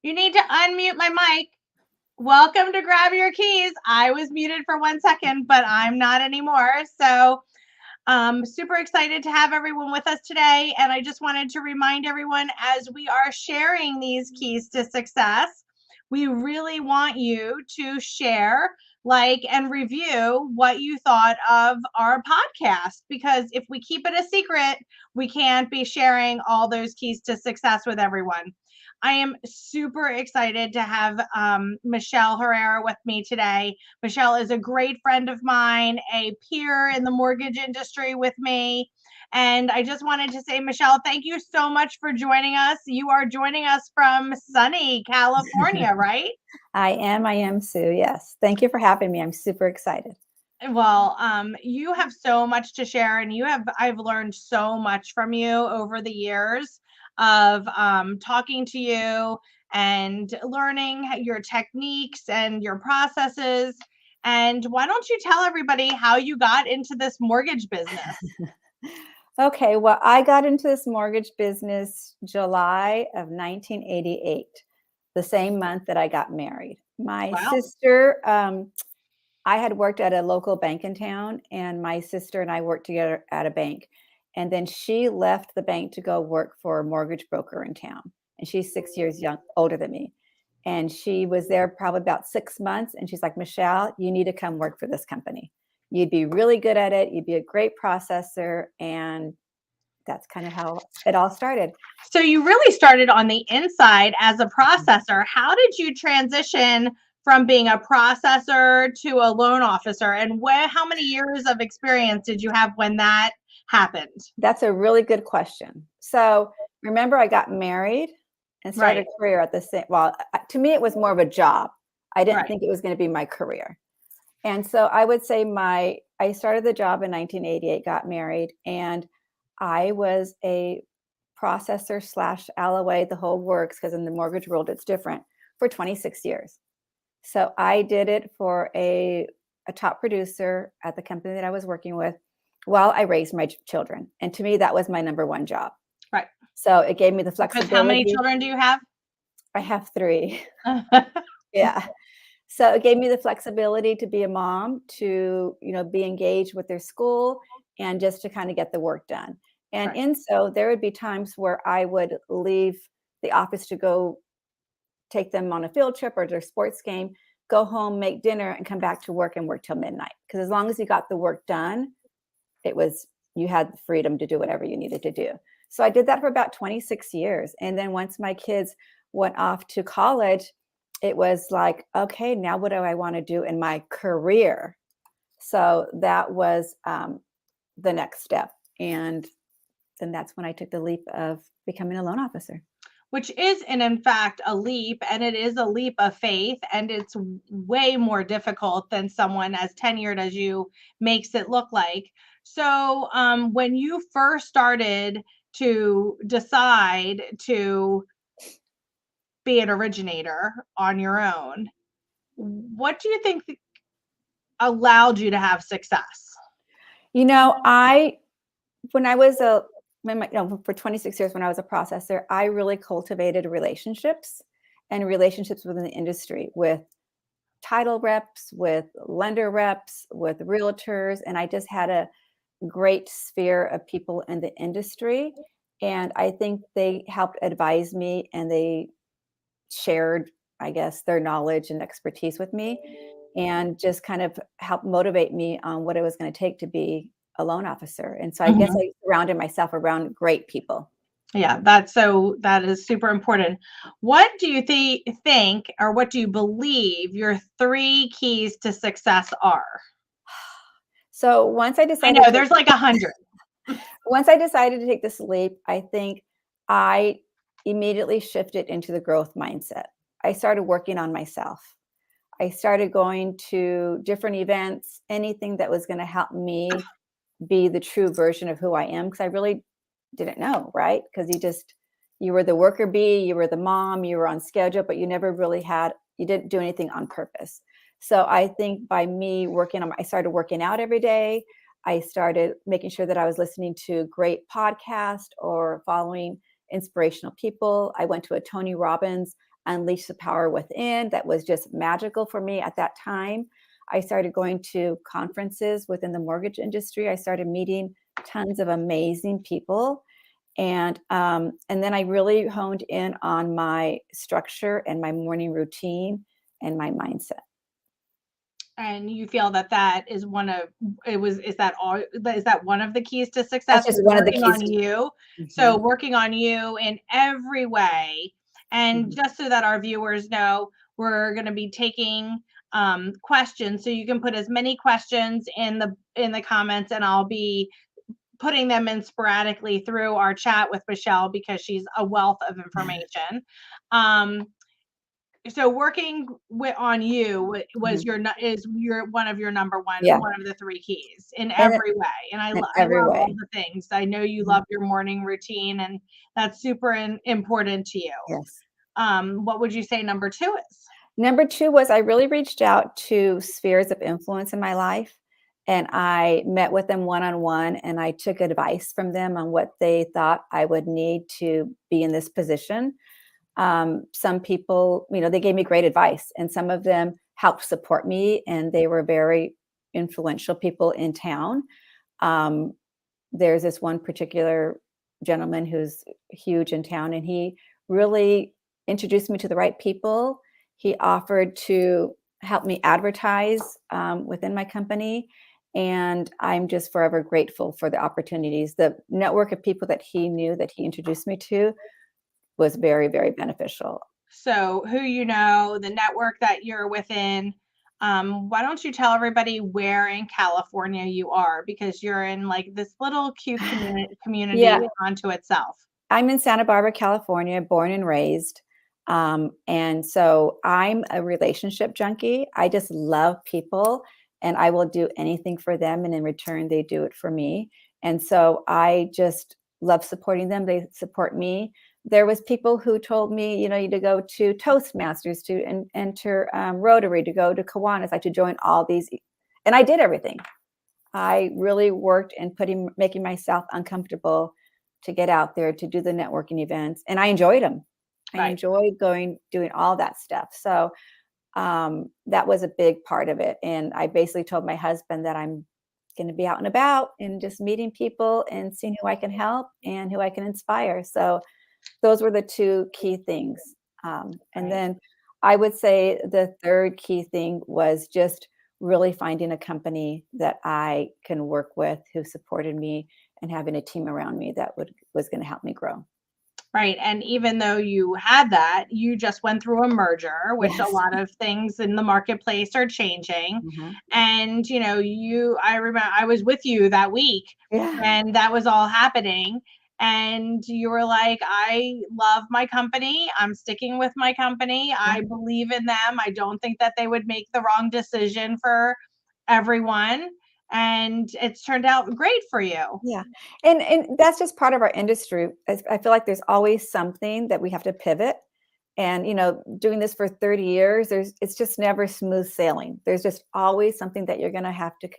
You need to unmute my mic. Welcome to Grab Your Keys. I was muted for 1 second, but I'm not anymore. So super excited to have everyone with us today. And I just wanted to remind everyone as we are sharing these keys to success, we really want you to share, like, and review what you thought of our podcast. Because if we keep it a secret, we can't be sharing all those keys to success with everyone. I am super excited to have Michele Herrera with me today. Michele is a great friend of mine, a peer in the mortgage industry with me. And I just wanted to say, Michele, thank you so much for joining us. You are joining us from sunny California, right? I am, Sue. Yes. Thank you for having me. I'm super excited. Well, you have so much to share, and I've learned so much from you over the years of talking to you and learning your techniques and your processes. And why don't you tell everybody how you got into this mortgage business? Okay. Well, I got into this mortgage business July of 1988, the same month that I got married. My Wow. sister, I had worked at a local bank in town, and my sister and I worked together at a bank. And then she left the bank to go work for a mortgage broker in town. And she's 6 years older than me. And she was there probably about 6 months. And she's like, Michele, you need to come work for this company. You'd be really good at it. You'd be a great processor. And that's kind of how it all started. So you really started on the inside as a processor. How did you transition from being a processor to a loan officer? And how many years of experience did you have when that happened? That's a really good question. So remember, I got married and started a career at the same. Well, to me, it was more of a job. I didn't think it was going to be my career. And so I would say I started the job in 1988, got married, and I was a processor / LOA, the whole works, because in the mortgage world, it's different, for 26 years. So I did it for a top producer at the company that I was working with while I raised my children. And to me, that was my number one job. Right. So it gave me the flexibility. Because how many children do you have? I have 3. Yeah. So it gave me the flexibility to be a mom, to, be engaged with their school, and just to kind of get the work done. And in so there would be times where I would leave the office to go take them on a field trip or their sports game, go home, make dinner, and come back to work and work till midnight. Because as long as you got the work done, you had the freedom to do whatever you needed to do. So I did that for about 26 years. And then once my kids went off to college, it was like, okay, now what do I want to do in my career? So that was the next step. And then that's when I took the leap of becoming a loan officer. Which is, in fact, a leap, and it is a leap of faith, and it's way more difficult than someone as tenured as you makes it look like. So when you first started to decide to be an originator on your own, what do you think allowed you to have success? For 26 years when I was a processor, I really cultivated relationships within the industry with title reps, with lender reps, with realtors, and I just had a great sphere of people in the industry. And I think they helped advise me, and they shared, I guess, their knowledge and expertise with me, and just kind of helped motivate me on what it was going to take to be a loan officer. And so I guess I surrounded myself around great people. Yeah, that is super important. What do you think, or what do you believe your 3 keys to success are? So once I decided, I know there's like 100. Once I decided to take this leap, I think I immediately shifted into the growth mindset. I started working on myself. I started going to different events, anything that was going to help me be the true version of who I am, because I really didn't know, right? Because you were the worker bee, you were the mom, you were on schedule, but you never really you didn't do anything on purpose. So I think by me I started working out every day. I started making sure that I was listening to great podcasts or following inspirational people. I went to a Tony Robbins unleash the power within that was just magical for me at that time. I started going to conferences within the mortgage industry. I started meeting tons of amazing people. And then I really honed in on my structure and my morning routine and my mindset. And you feel that that is one of is that all is that one of the keys to That's success just was one of the working keys on to. you? So Mhm, working on you in every way, and mhm. just so that our viewers know, we're going to be taking questions. So you can put as many questions in the comments, and I'll be putting them in sporadically through our chat with Michele because she's a wealth of information. Um, so working on you was Mhm. is your one of your number Yeah, one of the three keys in in every way, and in I every love all way. the things. I know you Mhm. love your morning routine, and that's super important to you. Yes. What would you say number two is? Number 2 was I really reached out to spheres of influence in my life, and I met with them one-on-one, and I took advice from them on what they thought I would need to be in this position. Some people, they gave me great advice, and some of them helped support me, and they were very influential people in town. Um, there's this one particular gentleman who's huge in town, and he really introduced me to the right people. He offered to help me advertise within my company, and I'm just forever grateful for the opportunities. The network of people that he knew that he introduced me to was very, very beneficial. So who you know, the network that you're within. Why don't you tell everybody where in California you are, because you're in like this little cute Yeah, community unto itself. I'm in Santa Barbara, California, born and raised. And so I'm a relationship junkie. I just love people and I will do anything for them. And in return, they do it for me. And so I just love supporting them. They support me. There was people who told me, you to go to Toastmasters, to enter Rotary, to go to Kiwanis, like to join all these. And I did everything. I really worked in making myself uncomfortable to get out there to do the networking events, and I enjoyed them. I Right. enjoyed doing all that stuff. So that was a big part of it. And I basically told my husband that I'm going to be out and about and just meeting people and seeing who I can help and who I can inspire. So those were the two key things. And Right. then I would say the third key thing was just really finding a company that I can work with who supported me and having a team around me that was going to help me grow. Right. And even though you had that, you just went through a merger, which a Yes. lot of things in the marketplace are changing. Mhm. And, I remember I was with you that week Yeah. when that was all happening. And you were like, I love my company. I'm sticking with my company. Yeah. I believe in them. I don't think that they would make the wrong decision for everyone. And it's turned out great for you. Yeah. And that's just part of our industry. I feel like there's always something that we have to pivot. And doing this for 30 years, it's just never smooth sailing. There's just always something that you're going to have to,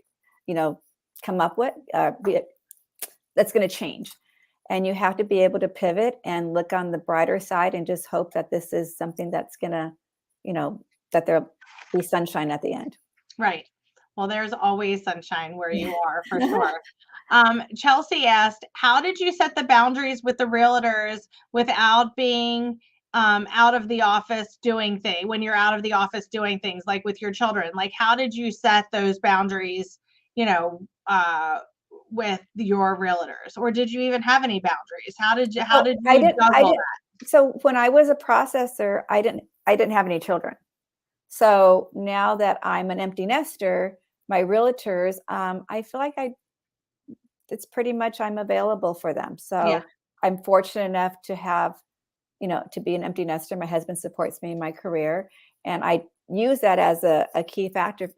you know, come up with, that's going to change. And you have to be able to pivot and look on the brighter side and just hope that this is something that's going to, you know, that there'll be sunshine at the end. Right. Well, there's always sunshine where Yeah. you are for sure. Chelsea asked, how did you set the boundaries with the realtors without being out of the office doing things when you're out of the office doing things like with your children? Like, how did you set those boundaries, you know, with your realtors? Or did you even have any boundaries? How So did I you didn't I juggle didn't that? so when I was a processor, I didn't have any children. So now that I'm an empty nester, my realtors, I feel like it's pretty much I'm available for them. Yeah. So I'm fortunate enough to have, to be an empty nester. My husband supports me in my career. And I use that as a key factor,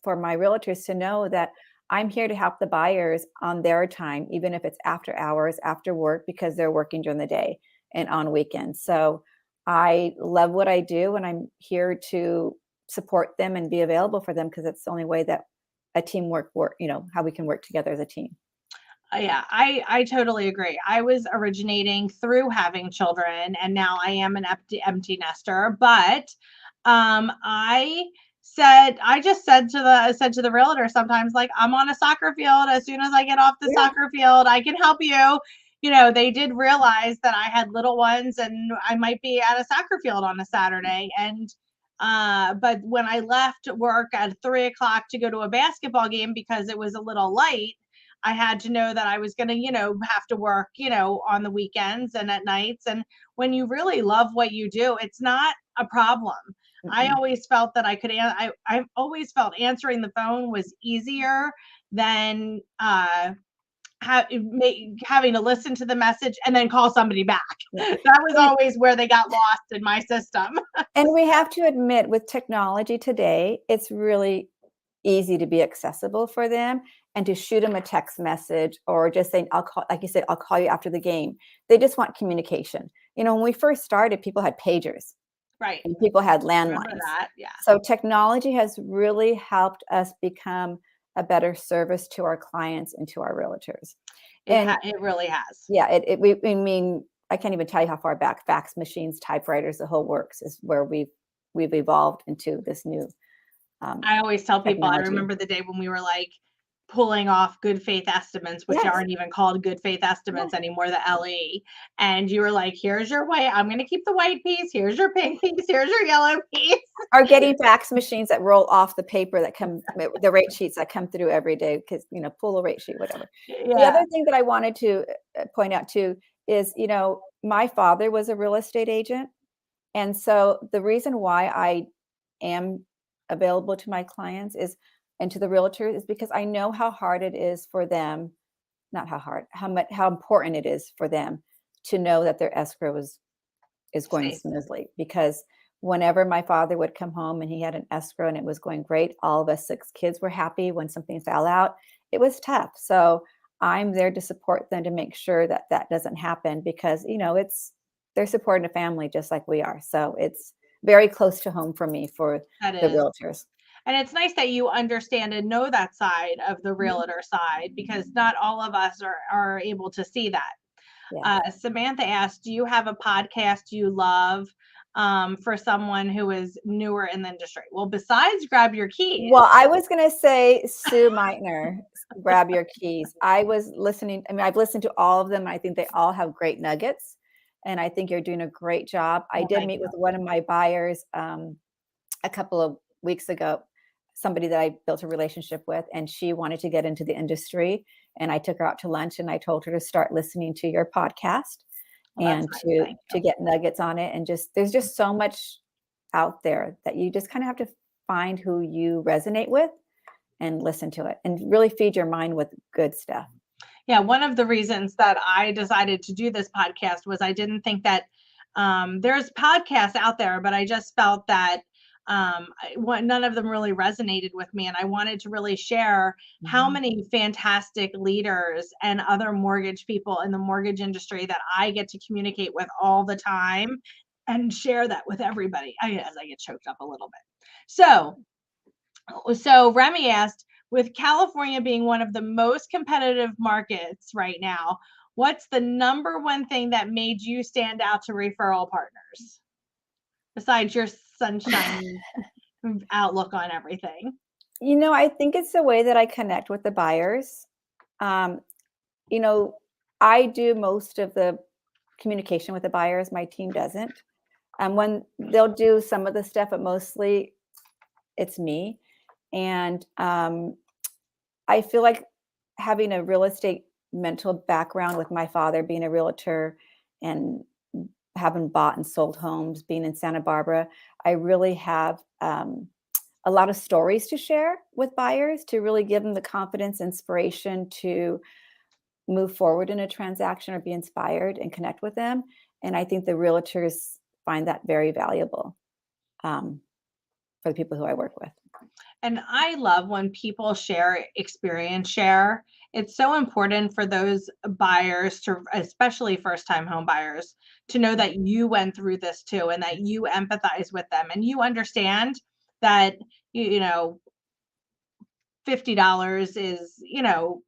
for my realtors to know that I'm here to help the buyers on their time, even if it's after hours, after work, because they're working during the day and on weekends. So I love what I do, and I'm here to support them and be available for them because it's the only way that a teamwork how we can work together as a team. Yeah, I totally agree. I was originating through having children, and now I am an empty nester. But I just said to the realtor sometimes, like, I'm on a soccer field. As soon as I get off the Yeah. soccer field, I can help you. They did realize that I had little ones, and I might be at a soccer field on a Saturday. And but when I left work at 3 o'clock to go to a basketball game because it was a little light, I had to know that I was going to, have to work, on the weekends and at nights. And when you really love what you do, it's not a problem. I Mm-mm. always felt that I've always felt answering the phone was easier than having to listen to the message and then call somebody back. Yeah. That was always where they got lost in my system. And we have to admit, with technology today, it's really easy to be accessible for them and to shoot them a text message or just saying, I'll call, like you said, I'll call you after the game. They just want communication. When we first started, people had pagers Right. and people had Remember landlines. that? Yeah. So technology has really helped us become a better service to our clients and to our realtors. And It really has. yeah, I mean, I can't even tell you how far back fax machines, typewriters, the whole works is where we've evolved into this new I always tell people, I technology. remember the day when we were like pulling off good faith estimates, which Yes. aren't even called good faith Yeah. estimates anymore, the LE. And you were like, here's your white, I'm going to keep the white piece. Here's your pink piece. Here's your yellow piece. Or getting fax machines that roll off the paper that come, the rate sheets that come through every day, because, pull a rate sheet, whatever. The Yeah. other thing that I wanted to point out too is, my father was a real estate agent. And so the reason why I am available to my clients and to the realtors is because I know how hard it is for them, not how hard, how important it is for them to know that their escrow is going Safe. smoothly. Because whenever my father would come home and he had an escrow and it was going great, all of us 6 kids were happy. When something fell out, it was tough. So I'm there to support them to make sure that that doesn't happen because, they're supporting a family just like we are. So it's very close to home for me for That the is. realtors. And it's nice that you understand and know that side of the Mhm. realtor side, because not all of us are able to see that. Yes. Samantha asked, do you have a podcast you love for someone who is newer in the industry? Well, besides Grab Your Keys. Well, I was gonna say Sue Meitner, Grab Your Keys. I was listening. I mean, I've listened to all of them. I think they all have great nuggets, and I think you're doing a great job. I Well, did thank meet you. with one of my buyers a couple of weeks ago, somebody that I built a relationship with, and she wanted to get into the industry. And I took her out to lunch, and I told her to start listening to your podcast Well, that's and nice. to Thank to you. get nuggets on it. And just there's just so much out there that you just kind of have to find who you resonate with and listen to it and really feed your mind with good stuff. Yeah, one of the reasons that I decided to do this podcast was I didn't think that there's podcasts out there, but I just felt that none of them really resonated with me. And I wanted to really share how Mhm. many fantastic leaders and other mortgage people in the mortgage industry that I get to communicate with all the time and share that with everybody. As I get choked up a little bit. So Remy asked, with California being one of the most competitive markets right now, what's the number one thing that made you stand out to referral partners besides your sunshine outlook on everything? I think it's the way that I connect with the buyers. Um, you know, I do most of the communication with the buyers. My team doesn't. When they'll do some of the stuff, but mostly it's me. And I feel like having a real estate mental background with my father being a realtor and having bought and sold homes, being in Santa Barbara, I really have a lot of stories to share with buyers to really give them the confidence, inspiration to move forward in a transaction or be inspired and connect with them. And I think the realtors find that very valuable um, for the people who I work with. And I love when people share. It's so important for those buyers to, especially first time home buyers, to know that you went through this too and that you empathize with them and you understand that, you know, $50 is,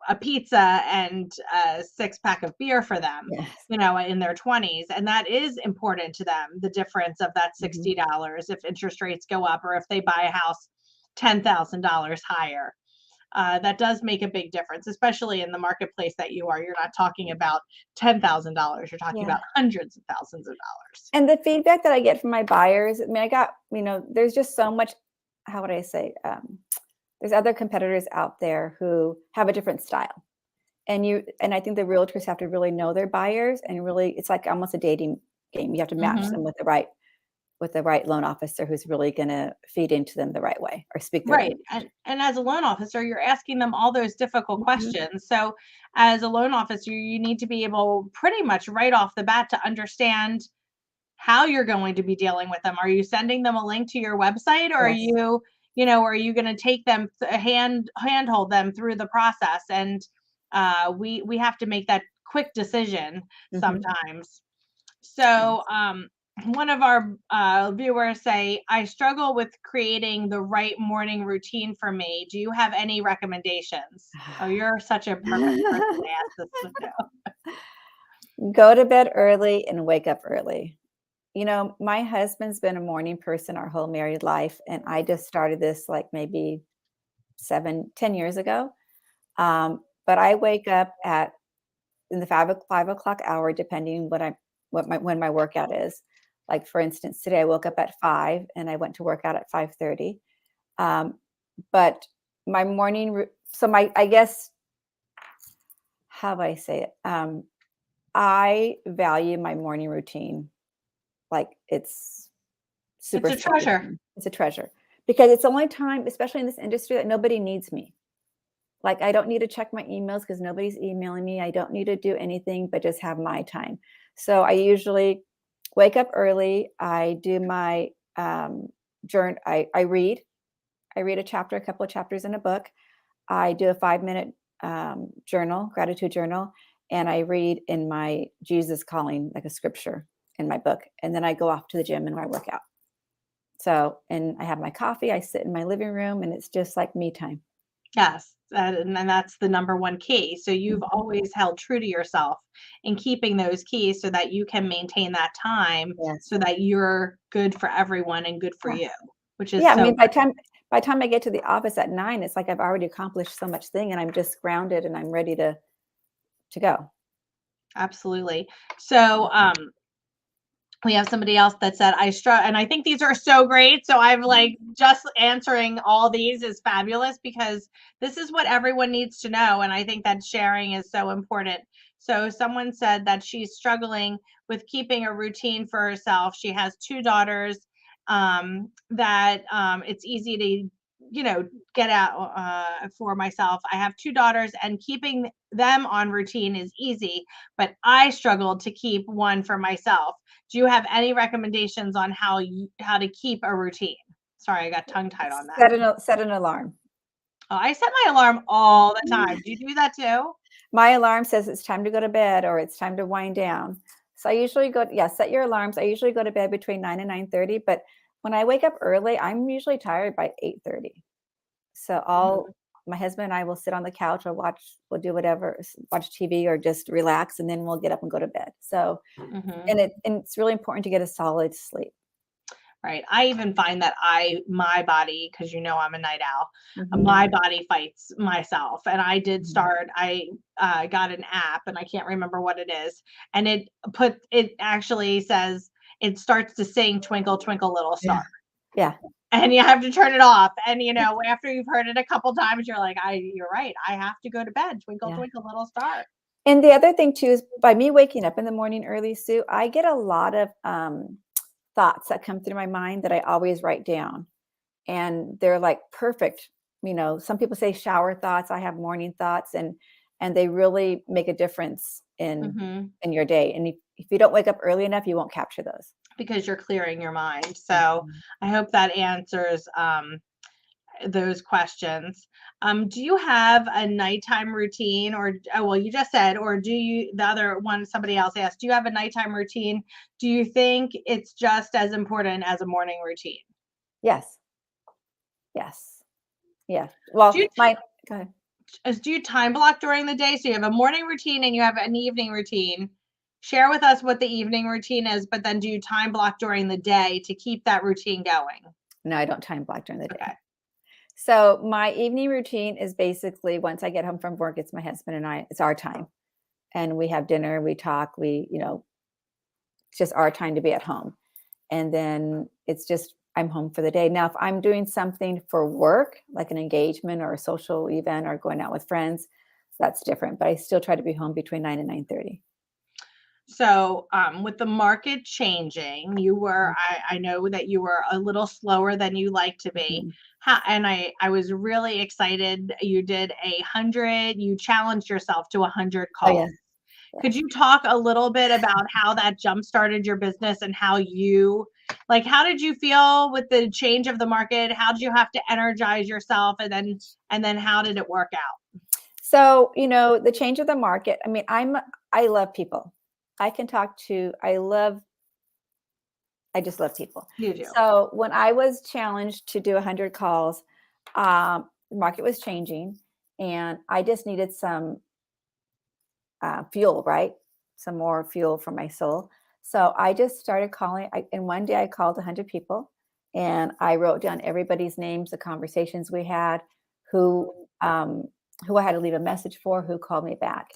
a pizza and a 6-pack of beer for them, Yes. in their 20s. And that is important to them, the difference of that $60 if interest rates go up or if they buy a house $10,000 higher. That does make a big difference, especially in the marketplace that you are. You're not talking about $10,000. You're talking about hundreds of thousands of dollars. And the feedback that I get from my buyers, I mean, I got, there's just so much, how would I say, there's other competitors out there who have a different style. And I think the realtors have to really know their buyers, and really, it's like almost a dating game. You have to match them with the right loan officer who's really going to feed into them the right way or speak their Right. language. And as a loan officer, you're asking them all those difficult questions. So as a loan officer, you need to be able pretty much right off the bat to understand how you're going to be dealing with them. Are you sending them a link to your website, or are Yes. are you going to take them handhold them through the process? And we have to make that quick decision sometimes. So one of our viewers say, I struggle with creating the right morning routine for me. Do you have any recommendations? Oh, you're such a perfect person to ask this to. Go to bed early and wake up early. My husband's been a morning person our whole married life, and I just started this like maybe 10 years ago. But I wake up in the 5 o'clock hour, depending when my workout is. Like, for instance, today I woke up at 5 and I went to work out at 5:30. But my morning, I guess, how do I say it? I value my morning routine. Like, it's super It's a special to treasure. me. It's a treasure because it's the only time, especially in this industry, that nobody needs me. Like, I don't need to check my emails because nobody's emailing me. I don't need to do anything but just have my time. So I usually wake up early. I do my journal. I read a couple of chapters in a book. I do a 5-minute gratitude journal, and I read in my Jesus Calling, like a scripture in my book. And then I go off to the gym and I work out. So, and I have my coffee. I sit in my living room, and it's just like me time. Yes, and that's the number one key. So you've always held true to yourself in keeping those keys so that you can maintain that time, Yes. so that you're good for everyone and good for you, which is I so mean, by the time I get to the office at 9, it's like I've already accomplished so much thing, and I'm just grounded and I'm ready to go. absolutely. So we have somebody else that said, and I think these are so great. So I've like, just answering all these is fabulous because this is what everyone needs to know. And I think that sharing is so important. So someone said that she's struggling with keeping a routine for herself. She has 2 daughters, that it's easy to, get out for myself. I have 2 daughters and keeping them on routine is easy, but I struggled to keep one for myself. Do you have any recommendations on how to keep a routine? Sorry, I got tongue tied on that. Set an alarm. Oh, I set my alarm all the time. Do you do that too? My alarm says it's time to go to bed or it's time to wind down. So I usually set your alarms. I usually go to bed between 9 and 9:30, but when I wake up early, I'm usually tired by 8:30. So my husband and I will sit on the couch or we'll do whatever, watch TV or just relax, and then we'll get up and go to bed. So, and it's really important to get a solid sleep. Right. I even find that my body, because I'm a night owl, my body fights myself. And I did I got an app, and I can't remember what it is. And it actually says, it starts to sing Twinkle, Twinkle, Little Star. Yeah. And you have to turn it off. And, after you've heard it a couple times, you're like, you're right. I have to go to bed. Twinkle, Twinkle, Little Star. And the other thing too is, by me waking up in the morning early, Sue, I get a lot of thoughts that come through my mind that I always write down, and they're like perfect. Some people say shower thoughts. I have morning thoughts, and they really make a difference in your day. And if you don't wake up early enough, you won't capture those, because you're clearing your mind. So I hope that answers those questions. Do you have a nighttime routine, or, well, you just said, or the other one, somebody else asked, do you have a nighttime routine? Do you think it's just as important as a morning routine? Yes. Yeah. Well, Go ahead. Do you time block during the day? So you have a morning routine and you have an evening routine. Share with us what the evening routine is, but then do you time block during the day to keep that routine going? No, I don't time block during the Okay. day. So my evening routine is basically once I get home from work, it's my husband and I, it's our time. And we have dinner, we talk, it's just our time to be at home. And then it's just I'm home for the day. Now, if I'm doing something for work, like an engagement or a social event or going out with friends, that's different. But I still try to be home between 9 and 9:30. So, with the market changing, I know that you were a little slower than you like to be. Mhm. And I was really excited. You did 100, you challenged yourself to 100 Oh yeah, calls. yeah. Could you talk a little bit about how that jump started your business and how did you feel with the change of the market? How did you have to energize yourself and then how did it work out? So, the change of the market. I mean, I love people. I can talk to I just love people. You do. So when I was challenged to do 100 calls, the market was changing, and I just needed some fuel, right? Some more fuel for my soul. So I just started calling. And one day I called 100 people, and I wrote down everybody's names, the conversations we had, who um, who I had to leave a message for, who called me back,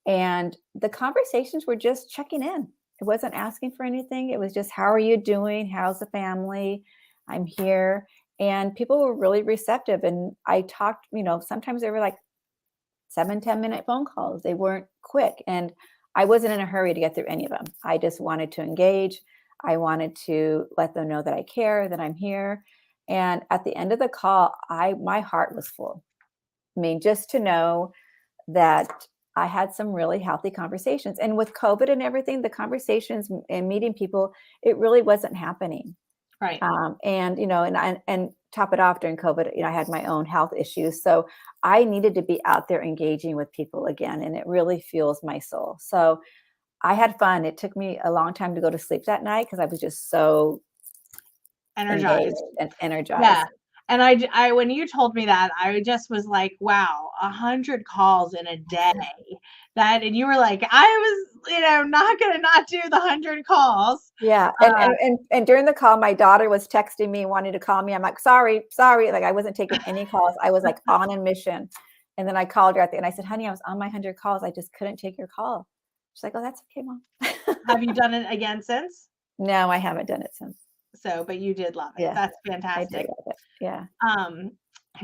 and the conversations were just checking in. It wasn't asking for anything. It was just, how are you doing? How's the family? I'm here. And people were really receptive. And I talked, sometimes they were like 7-10 minute phone calls. They weren't quick. And I wasn't in a hurry to get through any of them. I just wanted to engage. I wanted to let them know that I care, that I'm here. And at the end of the call, my heart was full. I mean, just to know that I had some really healthy conversations. And with COVID and everything, the conversations and meeting people, it really wasn't happening. Right. And top it off during COVID, I had my own health issues. So I needed to be out there engaging with people again, and it really fuels my soul. So I had fun. It took me a long time to go to sleep that night because I was just so Energized. engaged and energized. Yeah. And when you told me that, I just was like, wow, 100 calls in a day. And you were like, I was, not going to not do the 100 calls. Yeah, and during the call, my daughter was texting me, wanting to call me. I'm like, sorry, like I wasn't taking any calls. I was like on a mission. And then I called her at the end. I said, honey, I was on my 100 calls. I just couldn't take your call. She's like, oh, that's okay, mom. Have you done it again since? No, I haven't done it since. So, but you did love it. Yeah, That's I did fantastic. love it. Yeah. Um,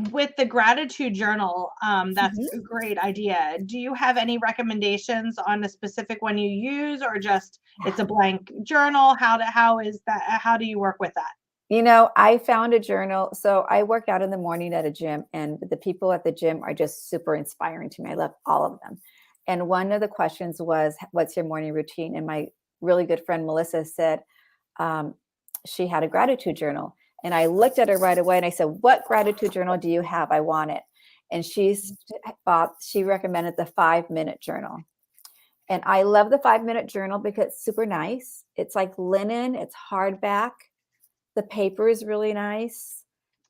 with the gratitude journal, that's Mhm. a great idea. Do you have any recommendations on a specific one you use, or just it's a blank journal? How do you work with that? I found a journal. So I work out in the morning at a gym, and the people at the gym are just super inspiring to me. I love all of them. And one of the questions was, what's your morning routine? And my really good friend Melissa said um, she had a gratitude journal. And I looked at her right away and I said, what gratitude journal do you have? I want it. And she recommended the 5-minute journal. And I love the 5-minute journal because it's super nice. It's like linen, it's hardback. The paper is really nice.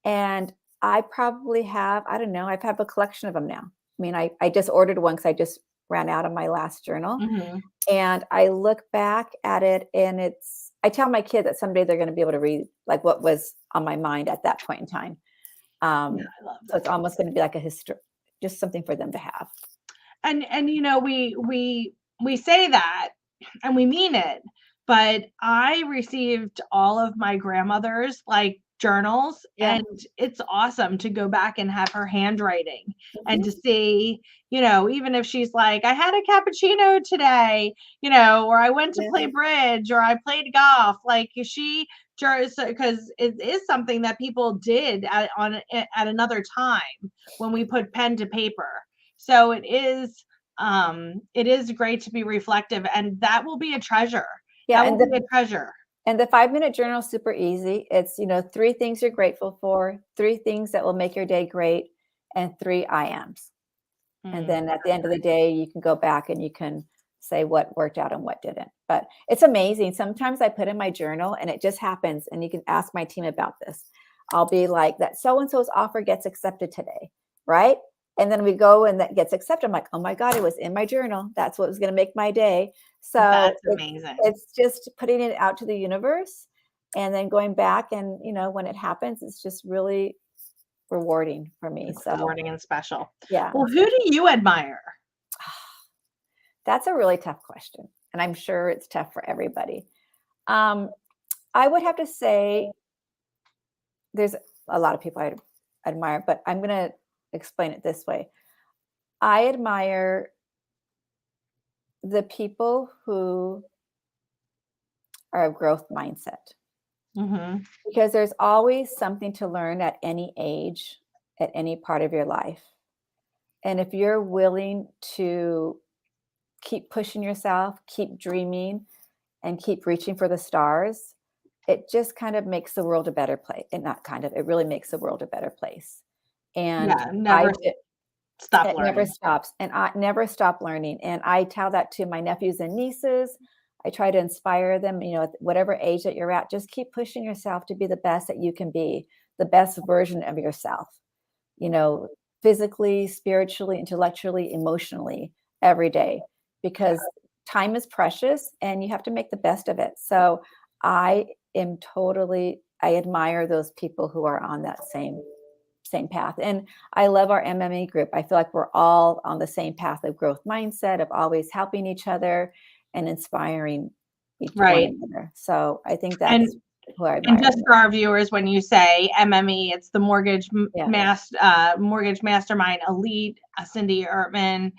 And I probably have, I don't know, I've had a collection of them now. I mean, I just ordered one because I just ran out of my last journal. Mm-hmm. And I look back at it, and I tell my kids that someday they're going to be able to read like what was on my mind at that point in time. Yeah, I love So that. it's almost going to be like a history, just something for them to have. And we say that and we mean it, but I received all of my grandmother's like journals, Yeah. and it's awesome to go back and have her handwriting and to Mhm. see, even if she's like, I had a cappuccino today, or I went to Yeah. play bridge or I played golf, like because it is something that people did at another time when we put pen to paper. So it is great to be reflective, and that will be a treasure. Yeah. That will be a treasure. And the 5-minute journal is super easy. It's, 3 things you're grateful for, 3 things that will make your day great, and 3 I ams. And then at the end of the day, you can go back and you can say what worked out and what didn't. But it's amazing. Sometimes I put in my journal and it just happens. And you can ask my team about this. I'll be like, that so-and-so's offer gets accepted today, right? And then we go and that gets accepted. I'm like, oh my God, it was in my journal. That's what was going to make my day. So That's amazing. it's just putting it out to the universe and then going back. And, when it happens, it's just really rewarding for me. It's So rewarding and special. yeah. Well, who do you admire? That's a really tough question. And I'm sure it's tough for everybody. I would have to say there's a lot of people I admire, but I'm going to explain it this way. I admire the people who are of growth mindset because there's always something to learn at any age, at any part of your life. And if you're willing to keep pushing yourself, keep dreaming, and keep reaching for the stars, it just kind of makes the world a better place. And not kind of, it really makes the world a better place. And stop it learning. Never stops. And I never stop learning. And I tell that to my nephews and nieces. I try to inspire them, at whatever age that you're at, just keep pushing yourself to be the best that you can be, the best version of yourself, physically, spiritually, intellectually, emotionally, every day, because time is precious and you have to make the best of it. So I admire those people who are on that same path. And I love our MMA group. I feel like we're all on the same path of growth mindset, of always helping each other and inspiring one another. So I think that's who I admire. And just for our viewers, when you say MME, it's the Mortgage Mastermind Elite. Cindy Ertman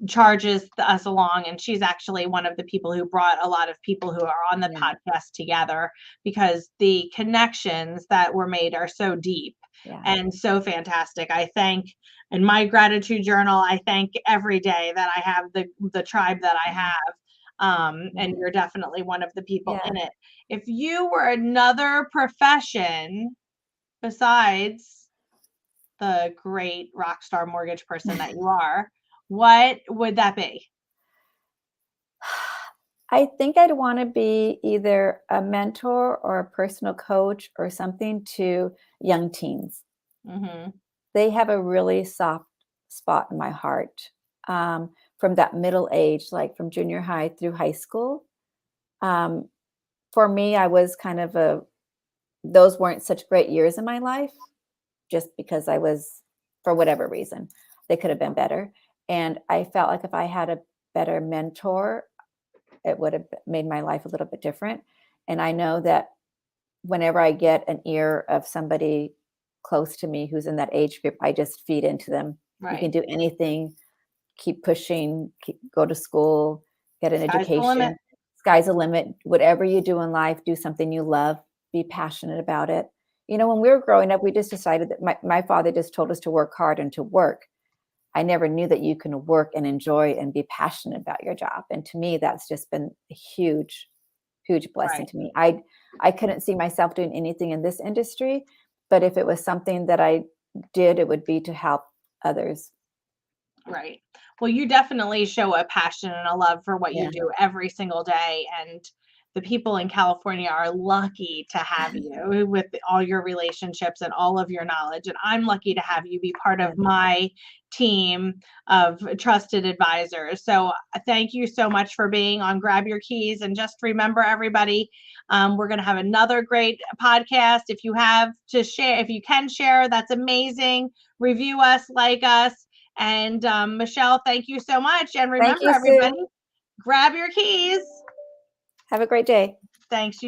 charges us along, and she's actually one of the people who brought a lot of people who are on the podcast together, because the connections that were made are so deep and so fantastic. I thank, in my gratitude journal, I thank every day that I have the tribe that I have. And you're definitely one of the people in it. If you were another profession besides the great rock star mortgage person that you are, what would that be? I think I'd want to be either a mentor or a personal coach or something to young teens. They have a really soft spot in my heart, from that middle age, like from junior high through high school. For me, I was kind of those weren't such great years in my life, just because I was, for whatever reason, they could have been better. And I felt like if I had a better mentor, it would have made my life a little bit different. And I know that whenever I get an ear of somebody close to me who's in that age group, I just feed into them. You can do anything, keep pushing, go to school, get an education. Sky's the limit. Whatever you do in life, do something you love, be passionate about it. When we were growing up, we just decided that my father just told us to work hard and to work. I never knew that you can work and enjoy and be passionate about your job. And to me, that's just been a huge, huge blessing to me. I couldn't see myself doing anything in this industry, but if it was something that I did, it would be to help others. Right. Well, you definitely show a passion and a love for what you do every single day. And the people in California are lucky to have you with all your relationships and all of your knowledge. And I'm lucky to have you be part of my team of trusted advisors. So thank you so much for being on Grab Your Keys. And just remember, everybody, we're going to have another great podcast. If you have to share, if you can share, that's amazing. Review us, like us. And Michele, thank you so much. And remember, everybody, grab your keys. Have a great day. Thanks.